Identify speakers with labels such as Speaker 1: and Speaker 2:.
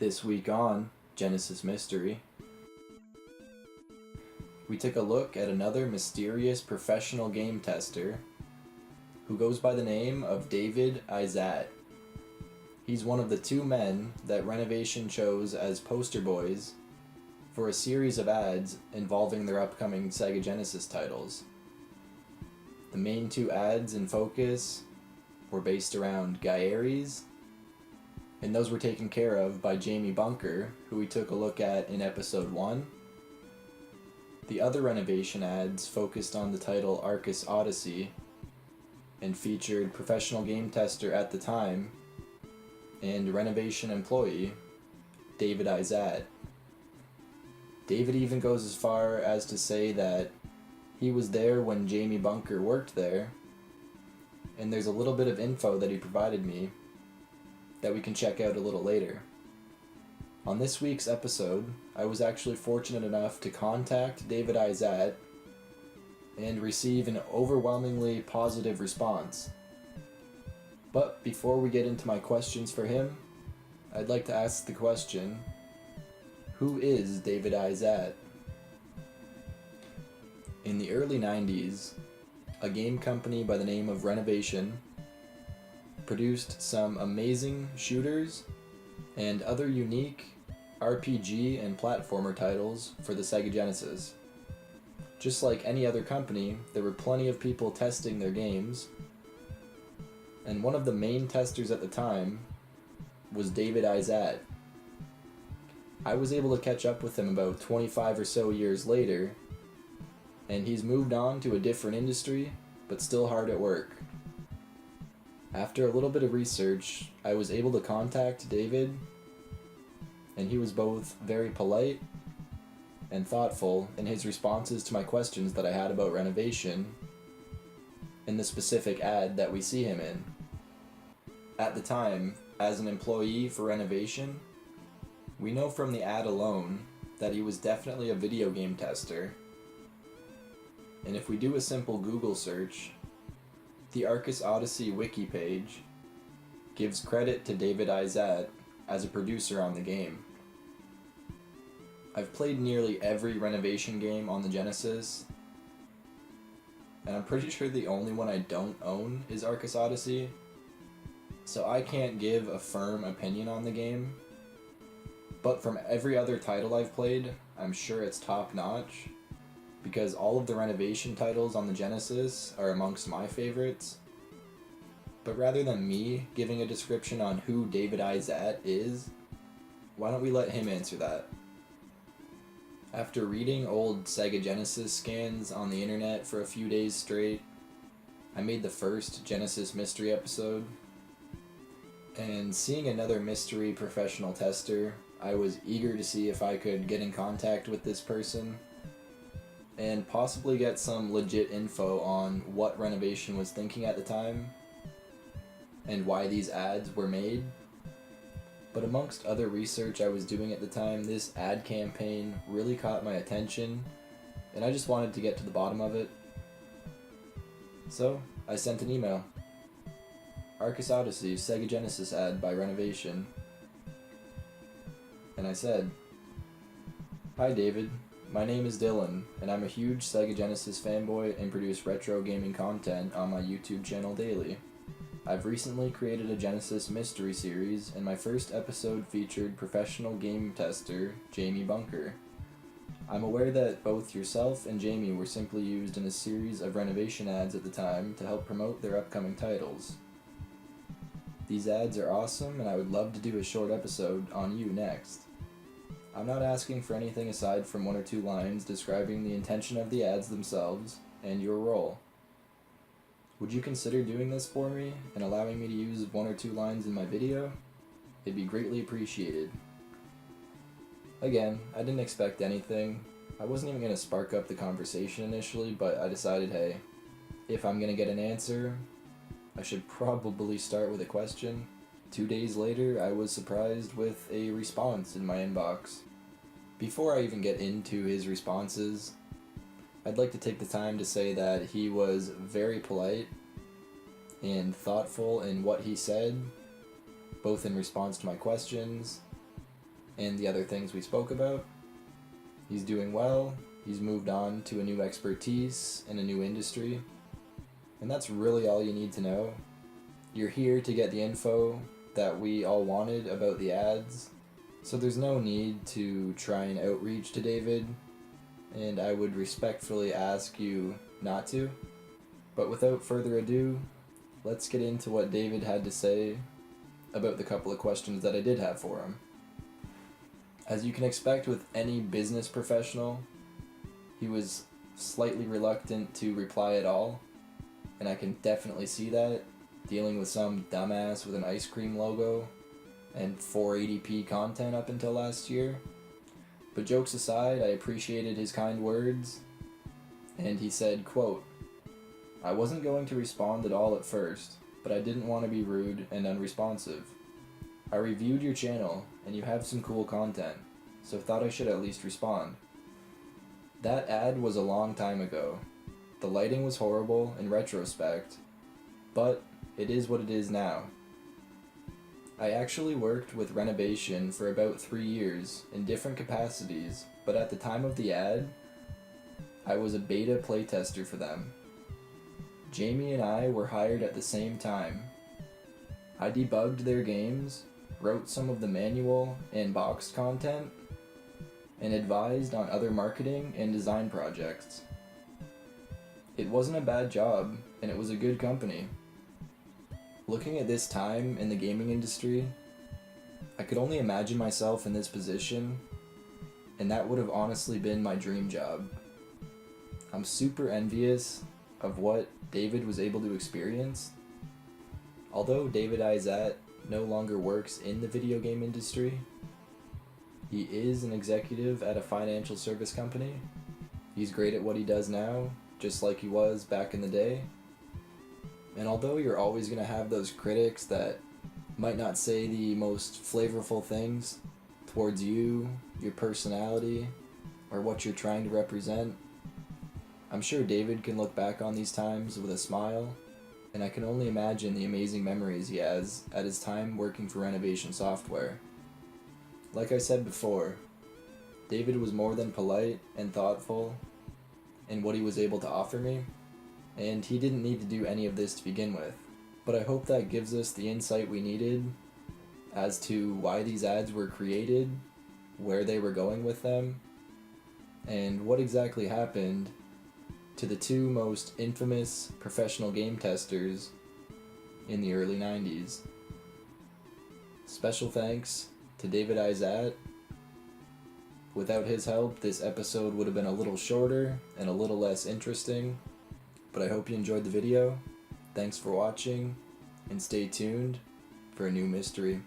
Speaker 1: This week on Genesis Mystery, we took a look at another mysterious professional game tester who goes by the name of David Izat. He's one of the two men that Renovation chose as poster boys for a series of ads involving their upcoming Sega Genesis titles. The main two ads in focus were based around Gaeries, and those were taken care of by Jamie Bunker, who we took a look at in episode 1. The other Renovation ads focused on the title Arcus Odyssey and featured professional game tester at the time and Renovation employee David Izat. David even goes as far as to say that he was there when Jamie Bunker worked there, and there's a little bit of info that he provided me that we can check out a little later. On this week's episode, I was actually fortunate enough to contact David Izat and receive an overwhelmingly positive response. But before we get into my questions for him, I'd like to ask the question, who is David Izat? In the early 90s, a game company by the name of Renovation produced some amazing shooters and other unique RPG and platformer titles for the Sega Genesis. Just like any other company, there were plenty of people testing their games, and one of the main testers at the time was David Izat. I was able to catch up with him about 25 or so years later, and he's moved on to a different industry, but still hard at work. After a little bit of research, I was able to contact David, and he was both very polite and thoughtful in his responses to my questions that I had about Renovation in the specific ad that we see him in. At the time, as an employee for Renovation, we know from the ad alone that he was definitely a video game tester. And if we do a simple Google search, the Arcus Odyssey wiki page gives credit to David Izat as a producer on the game. I've played nearly every Renovation game on the Genesis, and I'm pretty sure the only one I don't own is Arcus Odyssey, so I can't give a firm opinion on the game, but from every other title I've played, I'm sure it's top notch, because all of the Renovation titles on the Genesis are amongst my favorites. But rather than me giving a description on who David Izat is, why don't we let him answer that? After reading old Sega Genesis scans on the internet for a few days straight, I made the first Genesis Mystery episode, and seeing another mystery professional tester, I was eager to see if I could get in contact with this person and possibly get some legit info on what Renovation was thinking at the time and why these ads were made. But amongst other research I was doing at the time, this ad campaign really caught my attention, and I just wanted to get to the bottom of it. So I sent an email. Arcus Odyssey Sega Genesis ad by Renovation. And I said, "Hi David, my name is Dylan, and I'm a huge Sega Genesis fanboy and produce retro gaming content on my YouTube channel daily. I've recently created a Genesis mystery series, and my first episode featured professional game tester Jamie Bunker. I'm aware that both yourself and Jamie were simply used in a series of Renovation ads at the time to help promote their upcoming titles. These ads are awesome, and I would love to do a short episode on you next. I'm not asking for anything aside from 1 or 2 lines describing the intention of the ads themselves and your role. Would you consider doing this for me and allowing me to use 1 or 2 lines in my video? It'd be greatly appreciated." Again, I didn't expect anything. I wasn't even going to spark up the conversation initially, but I decided, hey, if I'm going to get an answer, I should probably start with a question. 2 days later, I was surprised with a response in my inbox. Before I even get into his responses, I'd like to take the time to say that he was very polite and thoughtful in what he said, both in response to my questions and the other things we spoke about. He's doing well, he's moved on to a new expertise in a new industry, and that's really all you need to know. You're here to get the info that we all wanted about the ads, so there's no need to try and outreach to David, and I would respectfully ask you not to. But without further ado, let's get into what David had to say about the couple of questions that I did have for him. As you can expect with any business professional, he was slightly reluctant to reply at all, and I can definitely see that, dealing with some dumbass with an ice cream logo and 480p content up until last year. But jokes aside, I appreciated his kind words, and he said, quote, "I wasn't going to respond at all at first, but I didn't want to be rude and unresponsive. I reviewed your channel, and you have some cool content, so thought I should at least respond. That ad was a long time ago. The lighting was horrible in retrospect, but it is what it is now. I actually worked with renovation for about 3 years in different capacities, but at the time of the ad, I was a beta playtester for them. Jamie and I were hired at the same time. I debugged their games, wrote some of the manual and boxed content, and advised on other marketing and design projects. It wasn't a bad job, and it was a good company. Looking at this time in the gaming industry, I could only imagine myself in this position, and that would have honestly been my dream job. I'm super envious of what David was able to experience. Although David Izat no longer works in the video game industry, he is an executive at a financial service company. He's great at what he does now, just like he was back in the day. And although you're always going to have those critics that might not say the most flavorful things towards you, your personality, or what you're trying to represent, I'm sure David can look back on these times with a smile, and I can only imagine the amazing memories he has at his time working for renovation software. Like I said before, David was more than polite and thoughtful in what he was able to offer me, and he didn't need to do any of this to begin with. But I hope that gives us the insight we needed as to why these ads were created, where they were going with them, and what exactly happened to the two most infamous professional game testers in the early 90s. Special thanks to David Izat. Without his help, this episode would have been a little shorter and a little less interesting, but I hope you enjoyed the video. Thanks for watching, and stay tuned for a new mystery.